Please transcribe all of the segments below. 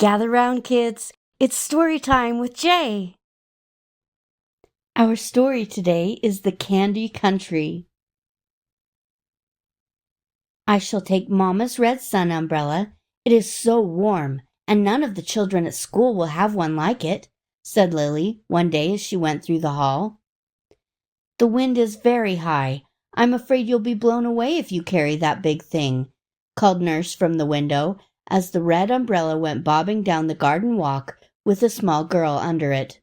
Gather round, kids. It's story time with Jay. Our story today is The Candy Country. I shall take Mama's red sun umbrella. It is so warm, and none of the children at school will have one like it, said Lily one day as she went through the hall. The wind is very high. I'm afraid you'll be blown away if you carry that big thing, called Nurse from the window, as the red umbrella went bobbing down the garden walk with a small girl under it.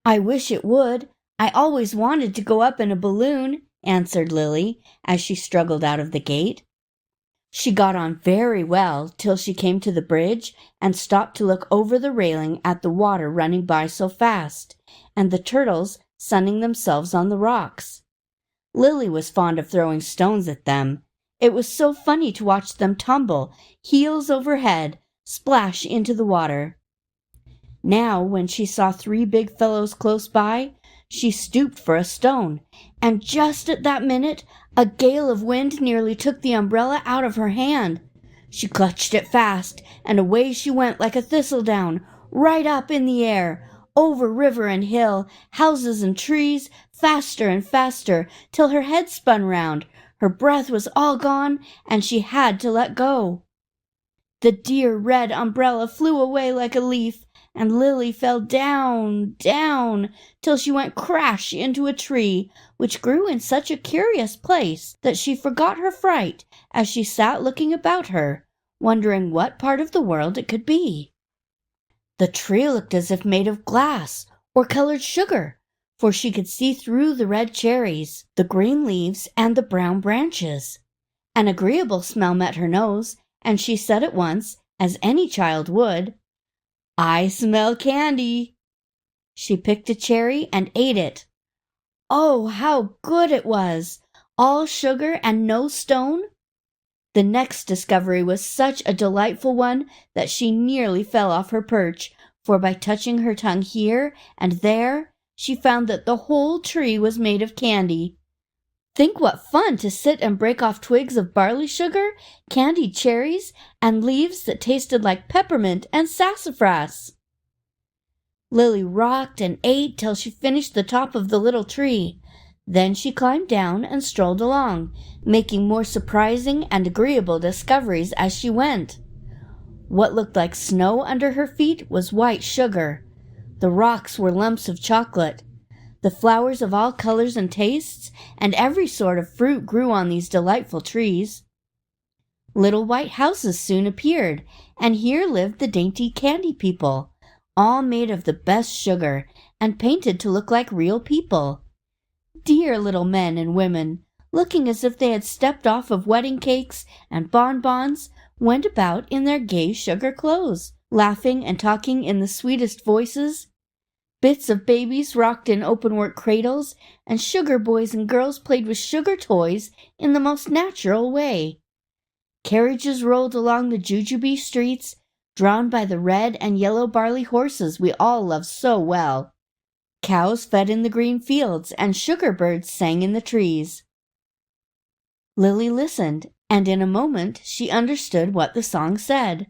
I wish it would. I always wanted to go up in a balloon, answered Lily, as she struggled out of the gate. She got on very well till she came to the bridge and stopped to look over the railing at the water running by so fast, and the turtles sunning themselves on the rocks. Lily was fond of throwing stones at them. It was so funny to watch them tumble, heels over head, splash into the water. Now, when she saw three big fellows close by, she stooped for a stone, and just at that minute, a gale of wind nearly took the umbrella out of her hand. She clutched it fast, and away she went like a thistledown, right up in the air, over river and hill, houses and trees, faster and faster, till her head spun round. Her breath was all gone, and she had to let go. The dear red umbrella flew away like a leaf, and Lily fell down, down, till she went crash into a tree, which grew in such a curious place that she forgot her fright as she sat looking about her, wondering what part of the world it could be. The tree looked as if made of glass or colored sugar, for she could see through the red cherries, the green leaves, and the brown branches. An agreeable smell met her nose, and she said at once, as any child would, "I smell candy." She picked a cherry and ate it. Oh, how good it was! All sugar and no stone. The next discovery was such a delightful one that she nearly fell off her perch, for by touching her tongue here and there, she found that the whole tree was made of candy. Think what fun to sit and break off twigs of barley sugar, candied cherries, and leaves that tasted like peppermint and sassafras. Lily rocked and ate till she finished the top of the little tree. Then she climbed down and strolled along, making more surprising and agreeable discoveries as she went. What looked like snow under her feet was white sugar. The rocks were lumps of chocolate. The flowers of all colors and tastes, and every sort of fruit grew on these delightful trees. Little white houses soon appeared, and here lived the dainty candy people, all made of the best sugar, and painted to look like real people. Dear little men and women, looking as if they had stepped off of wedding cakes and bonbons, went about in their gay sugar clothes, laughing and talking in the sweetest voices. Bits of babies rocked in open-work cradles, and sugar boys and girls played with sugar toys in the most natural way. Carriages rolled along the jujube streets, drawn by the red and yellow barley horses we all love so well. Cows fed in the green fields, and sugar birds sang in the trees. Lily listened, and in a moment she understood what the song said.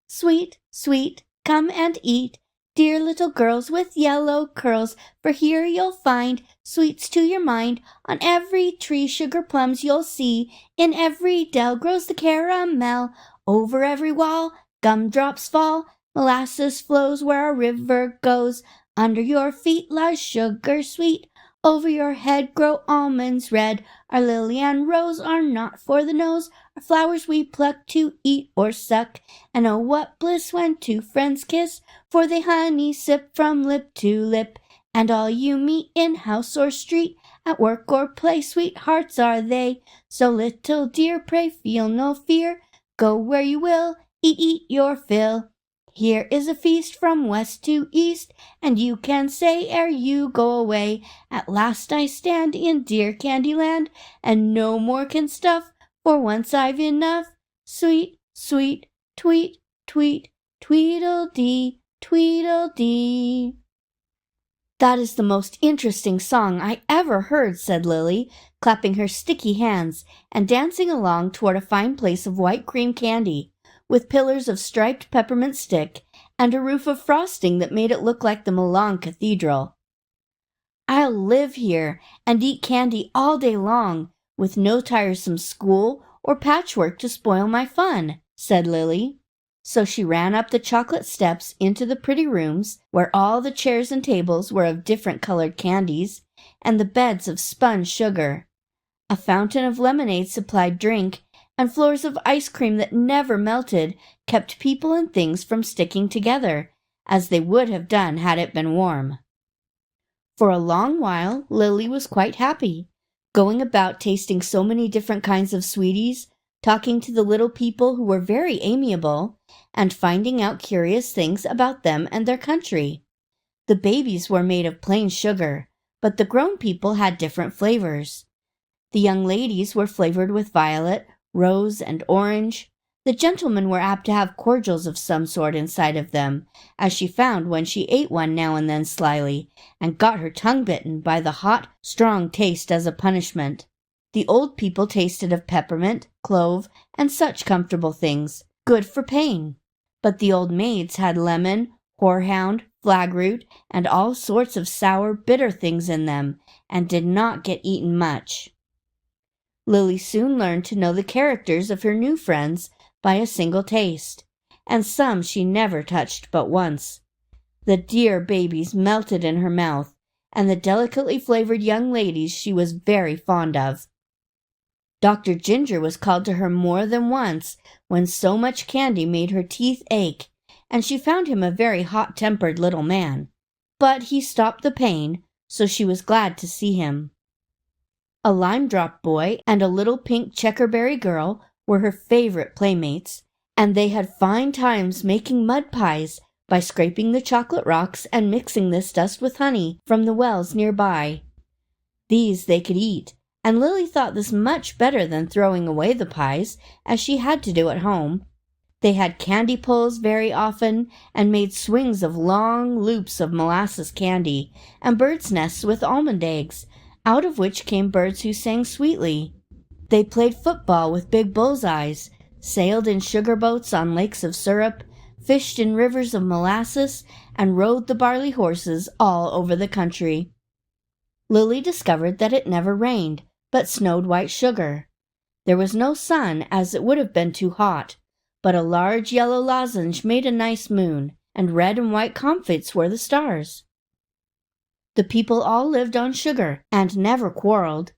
"Sweet, sweet, come and eat, dear little girls with yellow curls, for here you'll find sweets to your mind. On every tree sugar plums you'll see, in every dell grows the caramel, over every wall gumdrops fall, molasses flows where a river goes, under your feet lies sugar sweet, over your head grow almonds red, our lily and rose are not for the nose, are flowers we pluck to eat or suck, and oh what bliss when two friends kiss, for they honey sip from lip to lip, and all you meet in house or street, at work or play, sweethearts are they, so little dear, pray feel no fear, go where you will, eat your fill. Here is a feast from west to east, and you can say ere you go away, at last I stand in dear Candyland, and no more can stuff, for once I've enough. Sweet, sweet, tweet, tweet, tweedledee, tweedledee." "That is the most interesting song I ever heard," said Lily, clapping her sticky hands and dancing along toward a fine place of white cream candy, with pillars of striped peppermint stick and a roof of frosting that made it look like the Milan Cathedral. "I'll live here and eat candy all day long, with no tiresome school or patchwork to spoil my fun," said Lily. So she ran up the chocolate steps into the pretty rooms, where all the chairs and tables were of different colored candies, and the beds of spun sugar. A fountain of lemonade supplied drink, and floors of ice cream that never melted kept people and things from sticking together, as they would have done had it been warm. For a long while, Lily was quite happy, going about tasting so many different kinds of sweeties, talking to the little people who were very amiable, and finding out curious things about them and their country. The babies were made of plain sugar, but the grown people had different flavors. The young ladies were flavored with violet, rose, and orange. The gentlemen were apt to have cordials of some sort inside of them, as she found when she ate one now and then slyly, and got her tongue bitten by the hot, strong taste as a punishment. The old people tasted of peppermint, clove, and such comfortable things, good for pain. But the old maids had lemon, horehound, flagroot, and all sorts of sour, bitter things in them, and did not get eaten much. Lily soon learned to know the characters of her new friends by a single taste, and some she never touched but once. The dear babies melted in her mouth, and the delicately flavored young ladies she was very fond of. Dr. Ginger was called to her more than once when so much candy made her teeth ache, and she found him a very hot-tempered little man. But he stopped the pain, so she was glad to see him. A lime-drop boy and a little pink checkerberry girl were her favorite playmates, and they had fine times making mud pies by scraping the chocolate rocks and mixing this dust with honey from the wells nearby. These they could eat, and Lily thought this much better than throwing away the pies, as she had to do at home. They had candy pulls very often, and made swings of long loops of molasses candy, and birds' nests with almond eggs, out of which came birds who sang sweetly. They played football with big bullseyes, sailed in sugar boats on lakes of syrup, fished in rivers of molasses, and rode the barley horses all over the country. Lily discovered that it never rained, but snowed white sugar. There was no sun, as it would have been too hot, but a large yellow lozenge made a nice moon, and red and white comfits were the stars. The people all lived on sugar, and never quarreled.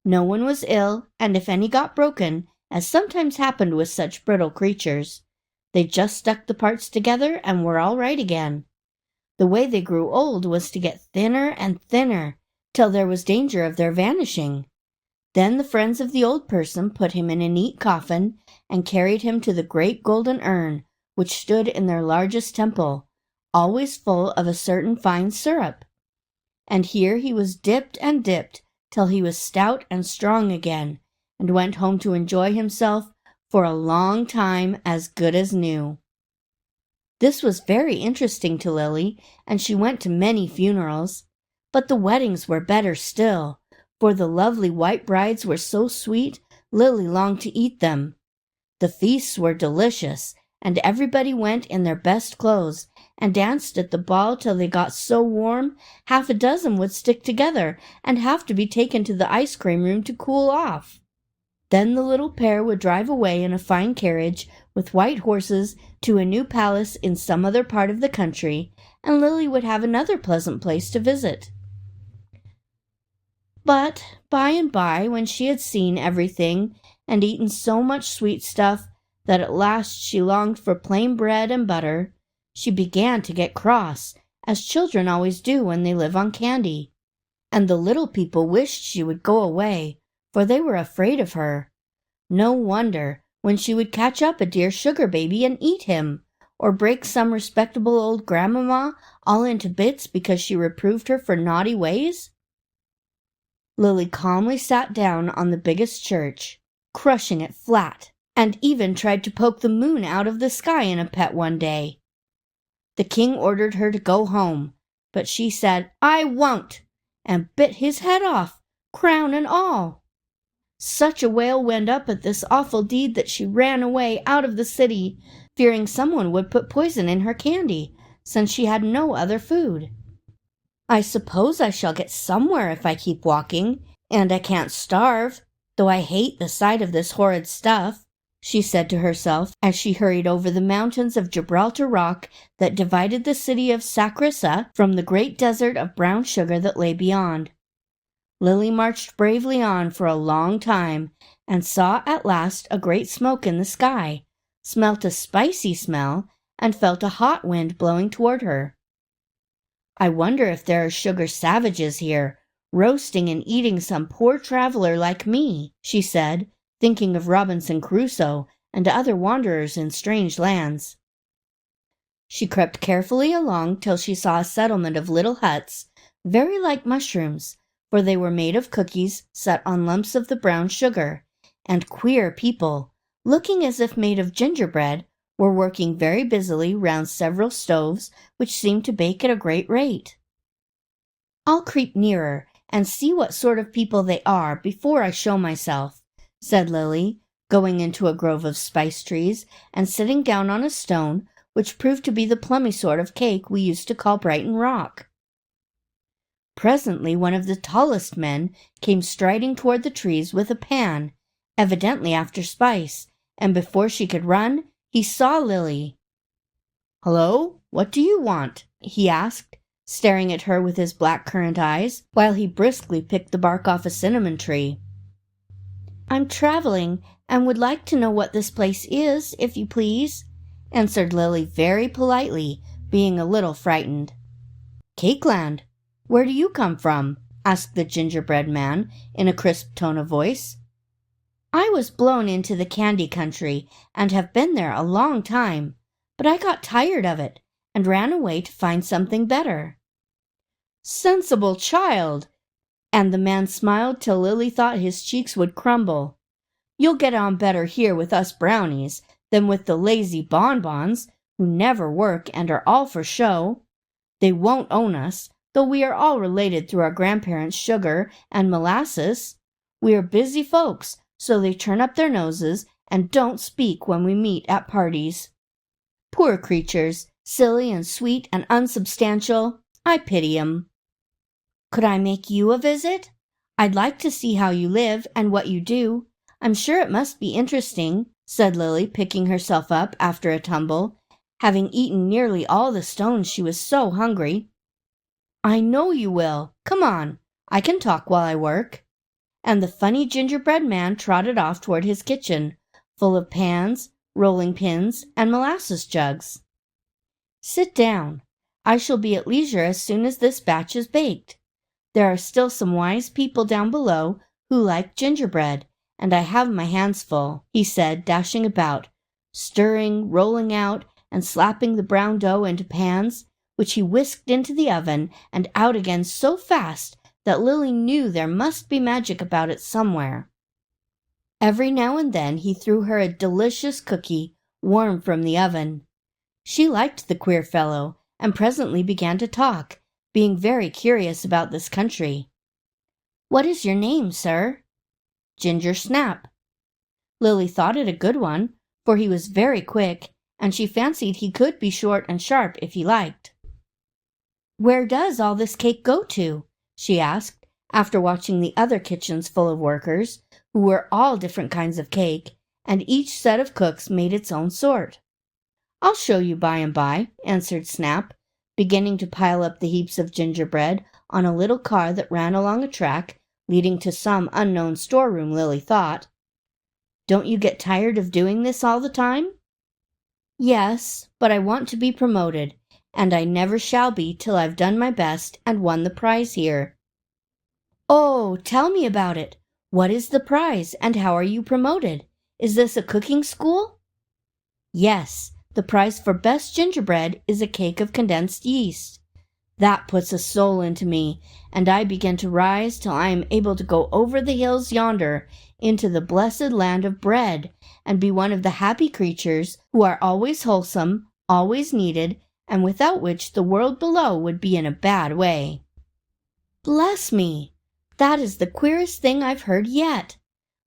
No one was ill, and if any got broken, as sometimes happened with such brittle creatures, they just stuck the parts together and were all right again. The way they grew old was to get thinner and thinner, till there was danger of their vanishing. Then the friends of the old person put him in a neat coffin, and carried him to the great golden urn, which stood in their largest temple, always full of a certain fine syrup. And here he was dipped and dipped, till he was stout and strong again, and went home to enjoy himself for a long time as good as new. This was very interesting to Lily, and she went to many funerals. But the weddings were better still, for the lovely white brides were so sweet, Lily longed to eat them. The feasts were delicious, and everybody went in their best clothes, and danced at the ball till they got so warm, half a dozen would stick together and have to be taken to the ice cream room to cool off. Then the little pair would drive away in a fine carriage with white horses to a new palace in some other part of the country, and Lily would have another pleasant place to visit. But by and by, when she had seen everything and eaten so much sweet stuff that at last she longed for plain bread and butter, she began to get cross, as children always do when they live on candy. And the little people wished she would go away, for they were afraid of her. No wonder, when she would catch up a dear sugar baby and eat him, or break some respectable old grandmamma all into bits because she reproved her for naughty ways. Lily calmly sat down on the biggest church, crushing it flat, and even tried to poke the moon out of the sky in a pet one day. The king ordered her to go home, but she said, "I won't," and bit his head off, crown and all. Such a wail went up at this awful deed that she ran away out of the city, fearing someone would put poison in her candy, since she had no other food. I suppose I shall get somewhere if I keep walking, and I can't starve, though I hate the sight of this horrid stuff, she said to herself as she hurried over the mountains of Gibraltar Rock that divided the city of Sacrissa from the great desert of brown sugar that lay beyond. Lily marched bravely on for a long time, and saw at last a great smoke in the sky, smelt a spicy smell, and felt a hot wind blowing toward her. I wonder if there are sugar savages here, roasting and eating some poor traveler like me, she said, thinking of Robinson Crusoe and other wanderers in strange lands. She crept carefully along till she saw a settlement of little huts, very like mushrooms, for they were made of cookies set on lumps of the brown sugar, and queer people, looking as if made of gingerbread, were working very busily round several stoves which seemed to bake at a great rate. "I'll creep nearer and see what sort of people they are before I show myself," said Lily, going into a grove of spice trees and sitting down on a stone which proved to be the plummy sort of cake we used to call Brighton Rock. Presently one of the tallest men came striding toward the trees with a pan, evidently after spice, and before she could run, he saw Lily. "Hello, what do you want?" he asked, staring at her with his black currant eyes, while he briskly picked the bark off a cinnamon tree. "I'm traveling, and would like to know what this place is, if you please," answered Lily very politely, being a little frightened. "Cakeland. Where do you come from?" asked the gingerbread man in a crisp tone of voice. "I was blown into the candy country and have been there a long time, but I got tired of it and ran away to find something better." "Sensible child!" and the man smiled till Lily thought his cheeks would crumble. "You'll get on better here with us brownies than with the lazy bonbons, who never work and are all for show. They won't own us, though we are all related through our grandparents' sugar and molasses. We are busy folks, so they turn up their noses and don't speak when we meet at parties. Poor creatures, silly and sweet and unsubstantial, I pity 'em." "Could I make you a visit? I'd like to see how you live and what you do. I'm sure it must be interesting," said Lily, picking herself up after a tumble, having eaten nearly all the stones, she was so hungry. "I know you will. Come on, I can talk while I work." And the funny gingerbread man trotted off toward his kitchen, full of pans, rolling pins, and molasses jugs. "Sit down. I shall be at leisure as soon as this batch is baked. There are still some wise people down below who like gingerbread, and I have my hands full," he said, dashing about, stirring, rolling out, and slapping the brown dough into pans, which he whisked into the oven and out again so fast that Lily knew there must be magic about it somewhere. Every now and then he threw her a delicious cookie, warm from the oven. She liked the queer fellow, and presently began to talk, being very curious about this country. "What is your name, sir?" "Ginger Snap." Lily thought it a good one, for he was very quick, and she fancied he could be short and sharp if he liked. "Where does all this cake go to?" she asked, after watching the other kitchens full of workers, who were all different kinds of cake, and each set of cooks made its own sort. "I'll show you by and by," answered Snap, beginning to pile up the heaps of gingerbread on a little car that ran along a track leading to some unknown storeroom, Lily thought. "Don't you get tired of doing this all the time?" "Yes, but I want to be promoted, and I never shall be till I've done my best and won the prize here." "Oh, tell me about it. What is the prize, and how are you promoted? Is this a cooking school?" "Yes, the prize for best gingerbread is a cake of condensed yeast. That puts a soul into me, and I begin to rise till I am able to go over the hills yonder into the blessed land of bread, and be one of the happy creatures who are always wholesome, always needed, and without which the world below would be in a bad way." "Bless me! That is the queerest thing I've heard yet.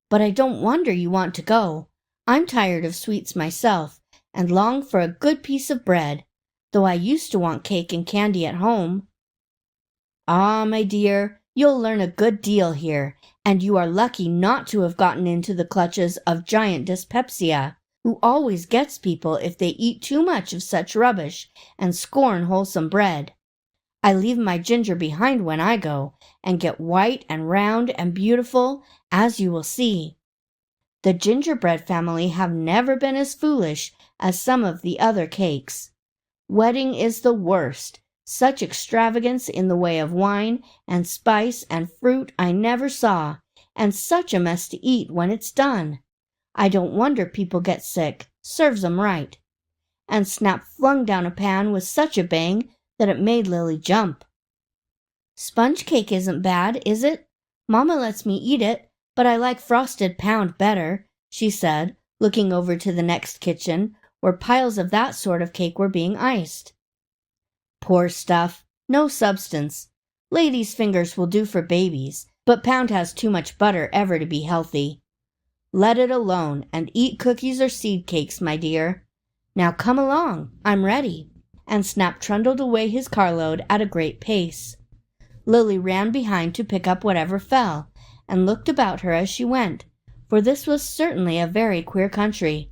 But I don't wonder you want to go. I'm tired of sweets myself, and long for a good piece of bread, though I used to want cake and candy at home." "Ah, my dear, you'll learn a good deal here, and you are lucky not to have gotten into the clutches of giant dyspepsia, who always gets people if they eat too much of such rubbish and scorn wholesome bread. I leave my ginger behind when I go, and get white and round and beautiful, as you will see. The gingerbread family have never been as foolish as some of the other cakes. Wedding is the worst. Such extravagance in the way of wine and spice and fruit I never saw, and such a mess to eat when it's done. I don't wonder people get sick. Serves 'em right." And Snap flung down a pan with such a bang that it made Lily jump. "Sponge cake isn't bad, is it? Mama lets me eat it, but I like frosted pound better," she said, looking over to the next kitchen, where piles of that sort of cake were being iced. "Poor stuff, no substance. Ladies' fingers will do for babies, but pound has too much butter ever to be healthy. Let it alone, and eat cookies or seed cakes, my dear. Now come along, I'm ready." And Snap trundled away his carload at a great pace. Lily ran behind to pick up whatever fell, and looked about her as she went, for this was certainly a very queer country.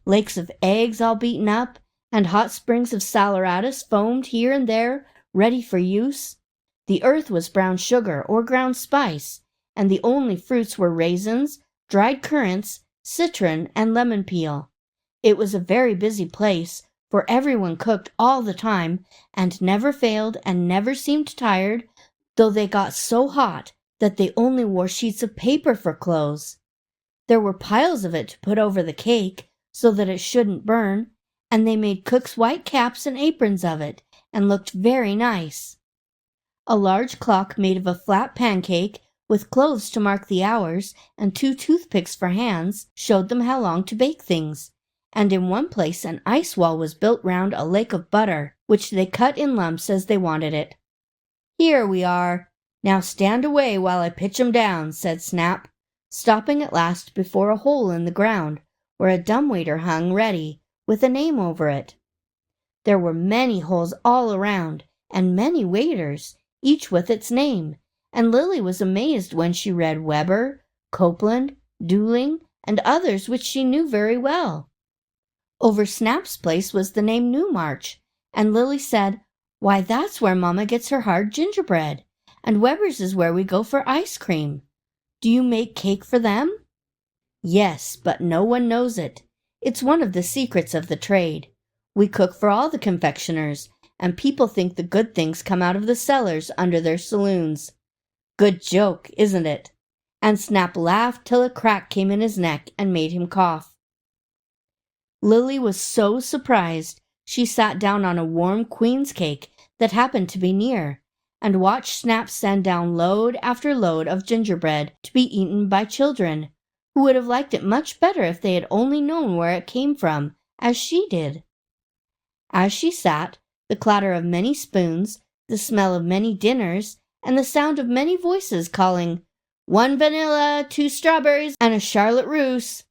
Lakes of eggs all beaten up, and hot springs of saleratus foamed here and there, ready for use. The earth was brown sugar or ground spice, and the only fruits were raisins, dried currants, citron, and lemon peel. It was a very busy place, for everyone cooked all the time, and never failed and never seemed tired, though they got so hot that they only wore sheets of paper for clothes. There were piles of it to put over the cake, so that it shouldn't burn, and they made cooks' white caps and aprons of it, and looked very nice. A large clock made of a flat pancake, with cloves to mark the hours, and 2 toothpicks for hands, showed them how long to bake things. And in one place an ice wall was built round a lake of butter, which they cut in lumps as they wanted it. "Here we are. Now stand away while I pitch 'em down," said Snap, stopping at last before a hole in the ground, where a dumbwaiter hung ready, with a name over it. There were many holes all around, and many waiters, each with its name, and Lily was amazed when she read Weber, Copeland, Dooling, and others which she knew very well. Over Snap's place was the name Newmarch, and Lily said, "Why, that's where Mama gets her hard gingerbread, and Weber's is where we go for ice cream. Do you make cake for them?" "Yes, but no one knows it. It's one of the secrets of the trade. We cook for all the confectioners, and people think the good things come out of the cellars under their saloons. Good joke, isn't it?" And Snap laughed till a crack came in his neck and made him cough. Lily was so surprised, she sat down on a warm queen's cake that happened to be near, and watched Snap send down load after load of gingerbread to be eaten by children, who would have liked it much better if they had only known where it came from, as she did. As she sat, the clatter of many spoons, the smell of many dinners, and the sound of many voices calling, "1 vanilla, 2 strawberries, and a charlotte russe.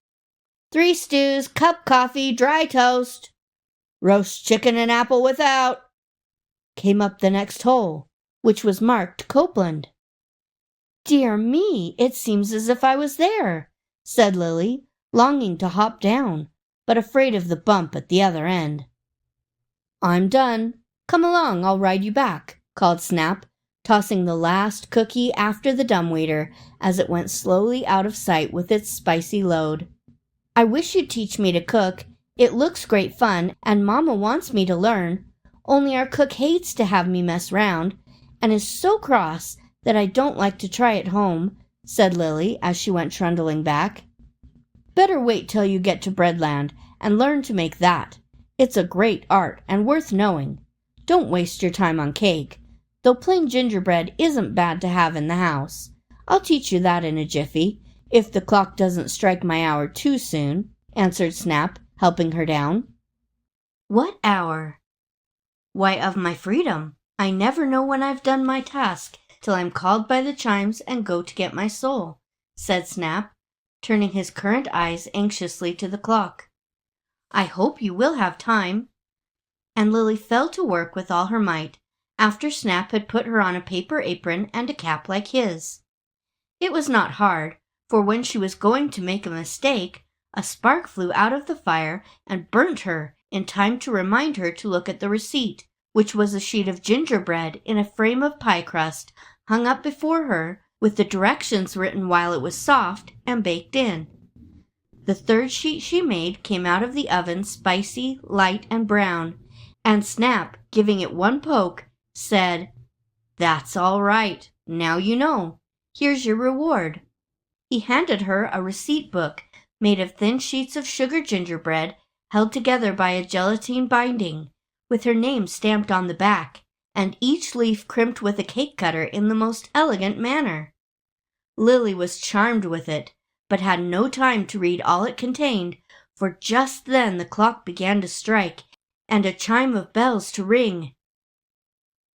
3 stews, cup coffee, dry toast. Roast chicken and apple without," came up the next hole, which was marked Copeland. "Dear me, it seems as if I was there," said Lily, longing to hop down, but afraid of the bump at the other end. "I'm done. Come along, I'll ride you back," called Snap, tossing the last cookie after the dumbwaiter as it went slowly out of sight with its spicy load. "I wish you'd teach me to cook. It looks great fun, and Mama wants me to learn, only our cook hates to have me mess round, and is so cross that I don't like to try at home," said Lily as she went trundling back. "Better wait till you get to Breadland and learn to make that. It's a great art and worth knowing. Don't waste your time on cake, though plain gingerbread isn't bad to have in the house. I'll teach you that in a jiffy, if the clock doesn't strike my hour too soon," answered Snap, helping her down. "What hour?" "Why, of my freedom. I never know when I've done my task till I'm called by the chimes and go to get my soul," said Snap, turning his currant eyes anxiously to the clock. "I hope you will have time." And Lily fell to work with all her might, after Snap had put her on a paper apron and a cap like his. It was not hard, for when she was going to make a mistake, a spark flew out of the fire and burnt her in time to remind her to look at the receipt, which was a sheet of gingerbread in a frame of pie crust hung up before her, with the directions written while it was soft and baked in. The third sheet she made came out of the oven spicy, light, and brown, and Snap, giving it one poke, said, "That's all right. Now you know. Here's your reward." He handed her a receipt book made of thin sheets of sugar gingerbread held together by a gelatine binding, with her name stamped on the back, and each leaf crimped with a cake cutter in the most elegant manner. Lily was charmed with it, but had no time to read all it contained, for just then the clock began to strike, and a chime of bells to ring.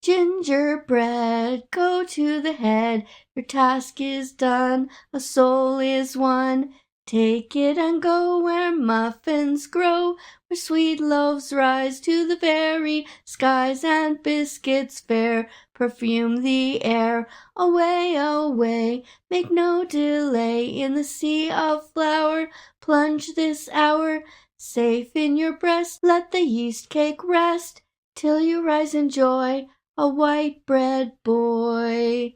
"Gingerbread, go to the head, your task is done, a soul is won. Take it and go where muffins grow, where sweet loaves rise to the very skies, and biscuits fair perfume the air. Away, away, make no delay, in the sea of flour plunge this hour. Safe in your breast let the yeast cake rest, till you rise in joy, a white bread boy."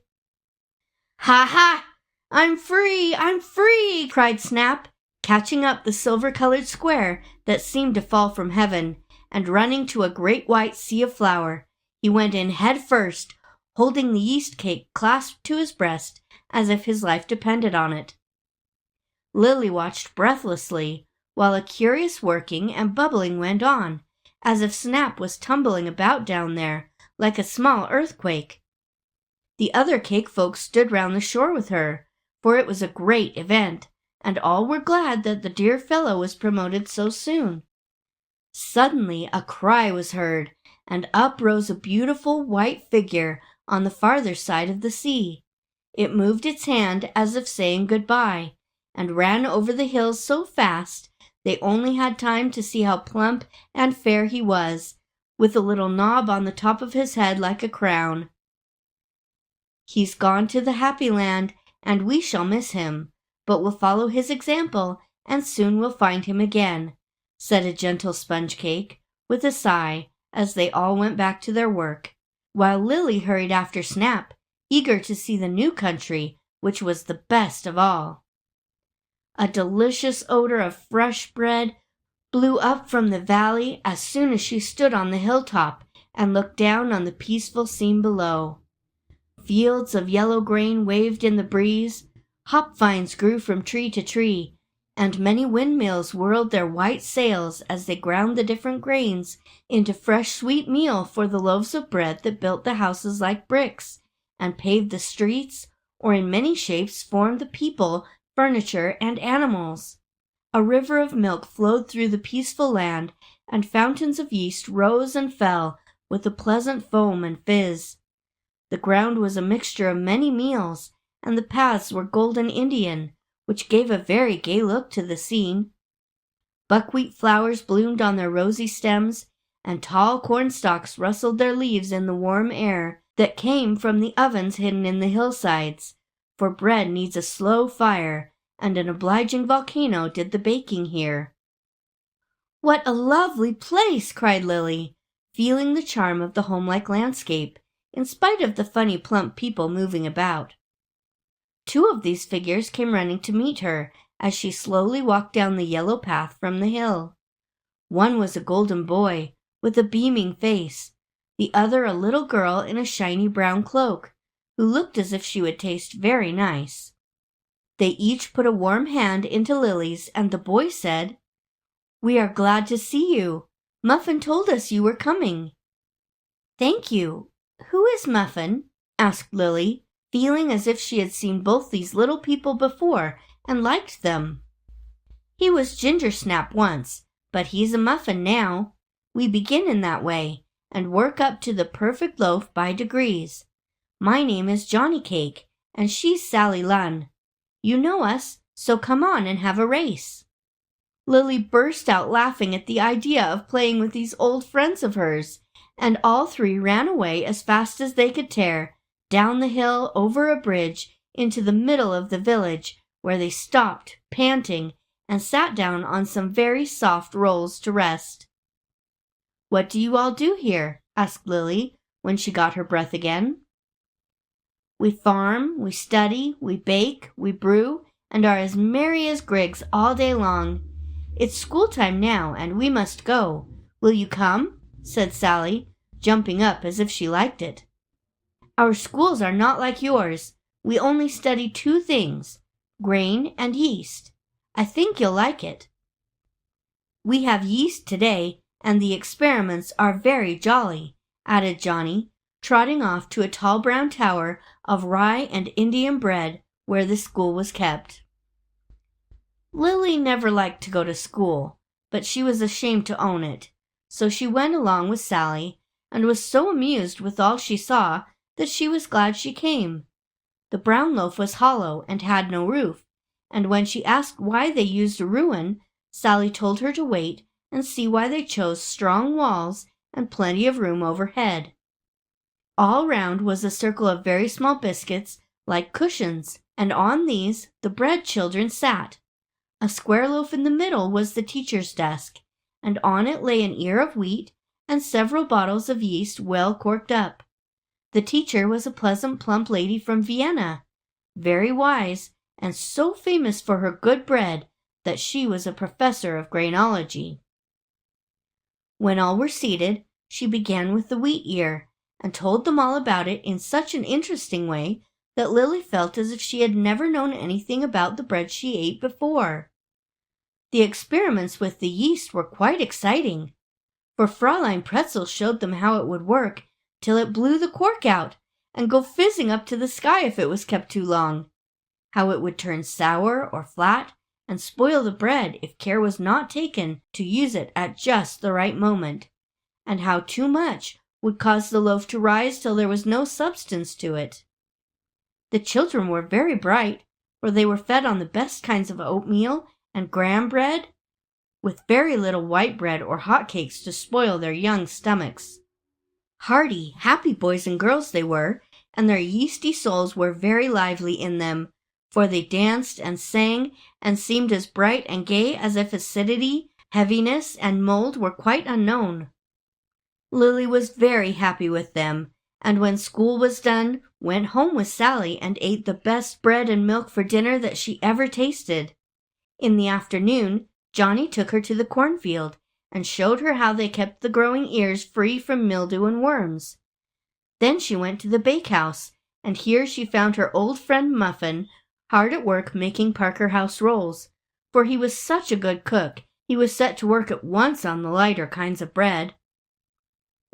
"Ha ha! I'm free! I'm free!" cried Snap, catching up the silver-colored square that seemed to fall from heaven, and running to a great white sea of flour. He went in head first, holding the yeast cake clasped to his breast as if his life depended on it. Lily watched breathlessly, while a curious working and bubbling went on, as if Snap was tumbling about down there, like a small earthquake. The other cake folks stood round the shore with her, for it was a great event, and all were glad that the dear fellow was promoted so soon. Suddenly a cry was heard, and up rose a beautiful white figure on the farther side of the sea. It moved its hand as if saying good-bye, and ran over the hills so fast they only had time to see how plump and fair he was, with a little knob on the top of his head like a crown. "He's gone to the happy land, and we shall miss him, but we'll follow his example, and soon we'll find him again," said a gentle sponge cake, with a sigh, as they all went back to their work, while Lily hurried after Snap, eager to see the new country, which was the best of all. A delicious odor of fresh bread blew up from the valley as soon as she stood on the hilltop and looked down on the peaceful scene below. Fields of yellow grain waved in the breeze, hop vines grew from tree to tree, and many windmills whirled their white sails as they ground the different grains into fresh sweet meal for the loaves of bread that built the houses like bricks, and paved the streets, or in many shapes formed the people, furniture, and animals. A river of milk flowed through the peaceful land, and fountains of yeast rose and fell with a pleasant foam and fizz. The ground was a mixture of many meals, and the paths were golden Indian, which gave a very gay look to the scene. Buckwheat flowers bloomed on their rosy stems, and tall cornstalks rustled their leaves in the warm air that came from the ovens hidden in the hillsides, for bread needs a slow fire, and an obliging volcano did the baking here. "What a lovely place!" cried Lily, feeling the charm of the homelike landscape, in spite of the funny plump people moving about. Two of these figures came running to meet her as she slowly walked down the yellow path from the hill. One was a golden boy, with a beaming face, the other a little girl in a shiny brown cloak, who looked as if she would taste very nice. They each put a warm hand into Lily's, and the boy said, "We are glad to see you. Muffin told us you were coming." "Thank you. Who is Muffin?" asked Lily, feeling as if she had seen both these little people before and liked them. "He was Ginger Snap once, but he's a Muffin now. We begin in that way, and work up to the perfect loaf by degrees. My name is Johnny Cake, and she's Sally Lunn. You know us, so come on and have a race." Lily burst out laughing at the idea of playing with these old friends of hers, and all three ran away as fast as they could tear, down the hill, over a bridge, into the middle of the village, where they stopped, panting, and sat down on some very soft rolls to rest. "What do you all do here?" asked Lily, when she got her breath again. "We farm, we study, we bake, we brew, and are as merry as grigs all day long. It's school time now, and we must go. Will you come?" said Sally, jumping up as if she liked it. "Our schools are not like yours. We only study 2 things, grain and yeast. I think you'll like it." "We have yeast today, and the experiments are very jolly," added Johnny, trotting off to a tall brown tower of rye and Indian bread where the school was kept. Lily never liked to go to school, but she was ashamed to own it, so she went along with Sally, and was so amused with all she saw that she was glad she came. The brown loaf was hollow and had no roof, and when she asked why they used a ruin, Sally told her to wait and see why they chose strong walls and plenty of room overhead. All round was a circle of very small biscuits, like cushions, and on these the bread children sat. A square loaf in the middle was the teacher's desk, and on it lay an ear of wheat and several bottles of yeast well corked up. The teacher was a pleasant plump lady from Vienna, very wise, and so famous for her good bread that she was a professor of grainology. When all were seated, she began with the wheat ear, and told them all about it in such an interesting way that Lily felt as if she had never known anything about the bread she ate before. The experiments with the yeast were quite exciting, for Fraulein Pretzel showed them how it would work till it blew the cork out and go fizzing up to the sky if it was kept too long, how it would turn sour or flat and spoil the bread if care was not taken to use it at just the right moment, and how too much would cause the loaf to rise till there was no substance to it. The children were very bright, for they were fed on the best kinds of oatmeal and graham bread, with very little white bread or hot cakes to spoil their young stomachs. Hearty, happy boys and girls they were, and their yeasty souls were very lively in them, for they danced and sang and seemed as bright and gay as if acidity, heaviness, and mold were quite unknown. Lily was very happy with them, and when school was done, went home with Sally and ate the best bread and milk for dinner that she ever tasted. In the afternoon, Johnny took her to the cornfield and showed her how they kept the growing ears free from mildew and worms. Then she went to the bakehouse, and here she found her old friend Muffin hard at work making Parker House rolls, for he was such a good cook he was set to work at once on the lighter kinds of bread.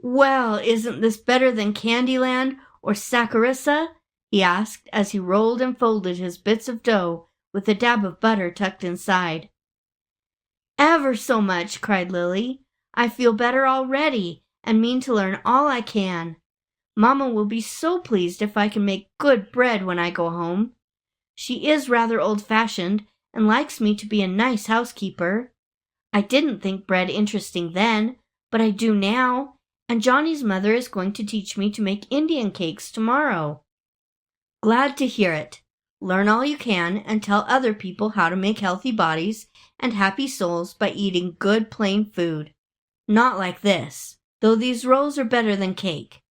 "Well, isn't this better than Candyland or Saccharissa?" he asked as he rolled and folded his bits of dough with a dab of butter tucked inside. "Ever so much," cried Lily. "I feel better already and mean to learn all I can. Mamma will be so pleased if I can make good bread when I go home. She is rather old-fashioned and likes me to be a nice housekeeper. I didn't think bread interesting then, but I do now, and Johnny's mother is going to teach me to make Indian cakes tomorrow." "Glad to hear it. Learn all you can and tell other people how to make healthy bodies and happy souls by eating good plain food. Not like this, though these rolls are better than cake.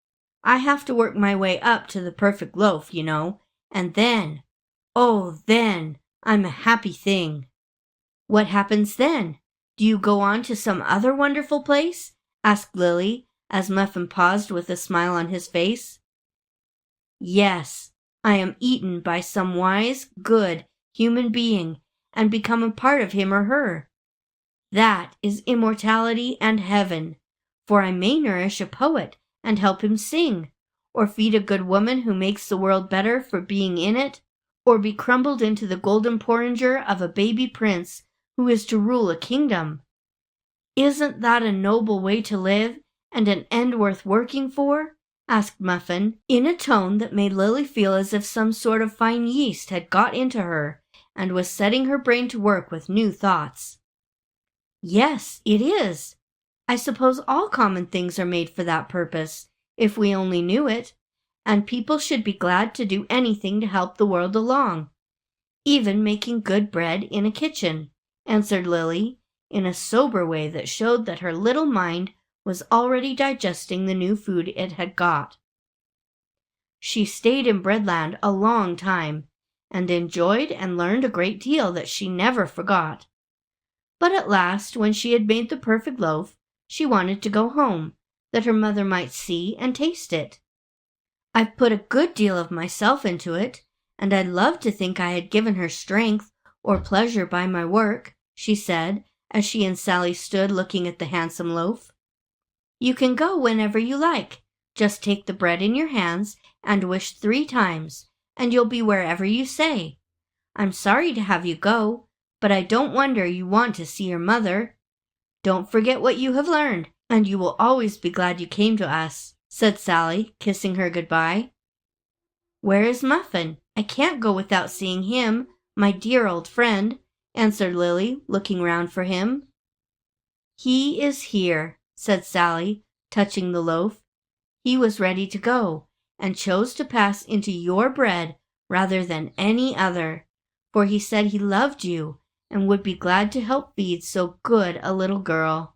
I have to work my way up to the perfect loaf, you know, and then, oh then, I'm a happy thing." "What happens then? Do you go on to some other wonderful place?" asked Lily, as Muffin paused with a smile on his face. "Yes, I am eaten by some wise, good, human being, and become a part of him or her. That is immortality and heaven, for I may nourish a poet and help him sing, or feed a good woman who makes the world better for being in it, or be crumbled into the golden porringer of a baby prince who is to rule a kingdom. Isn't that a noble way to live, and an end worth working for?" asked Muffin, in a tone that made Lily feel as if some sort of fine yeast had got into her and was setting her brain to work with new thoughts. Yes, it is. I suppose all common things are made for that purpose, if we only knew it, and people should be glad to do anything to help the world along, even making good bread in a kitchen, answered Lily, in a sober way that showed that her little mind was already digesting the new food it had got. She stayed in Breadland a long time, and enjoyed and learned a great deal that she never forgot. But at last, when she had made the perfect loaf, she wanted to go home, that her mother might see and taste it. I've put a good deal of myself into it, and I'd love to think I had given her strength or pleasure by my work, she said, as she and Sally stood looking at the handsome loaf. You can go whenever you like. Just take the bread in your hands and wish 3 times, and you'll be wherever you say. I'm sorry to have you go, but I don't wonder you want to see your mother. Don't forget what you have learned, and you will always be glad you came to us, said Sally, kissing her goodbye. Where is Muffin? I can't go without seeing him, my dear old friend, answered Lily, looking round for him. He is here, said Sally, touching the loaf. He was ready to go, and chose to pass into your bread rather than any other, for he said he loved you and would be glad to help feed so good a little girl.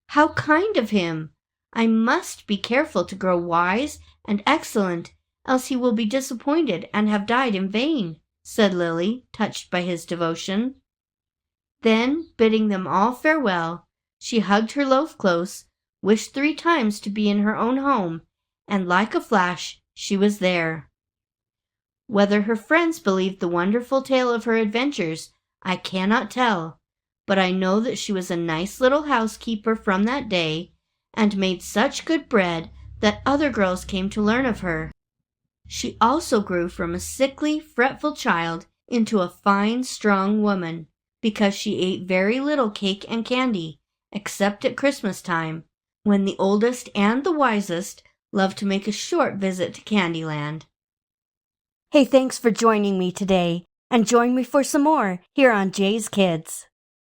How kind of him! I must be careful to grow wise and excellent, else he will be disappointed and have died in vain, said Lily, touched by his devotion. Then, bidding them all farewell, she hugged her loaf close, wished 3 times to be in her own home, and like a flash she was there. Whether her friends believed the wonderful tale of her adventures, I cannot tell, but I know that she was a nice little housekeeper from that day, and made such good bread that other girls came to learn of her. She also grew from a sickly, fretful child into a fine, strong woman, because she ate very little cake and candy, except at Christmas time, when the oldest and the wisest loved to make a short visit to Candyland. Hey, thanks for joining me today, and join me for some more here on Jay's Kids.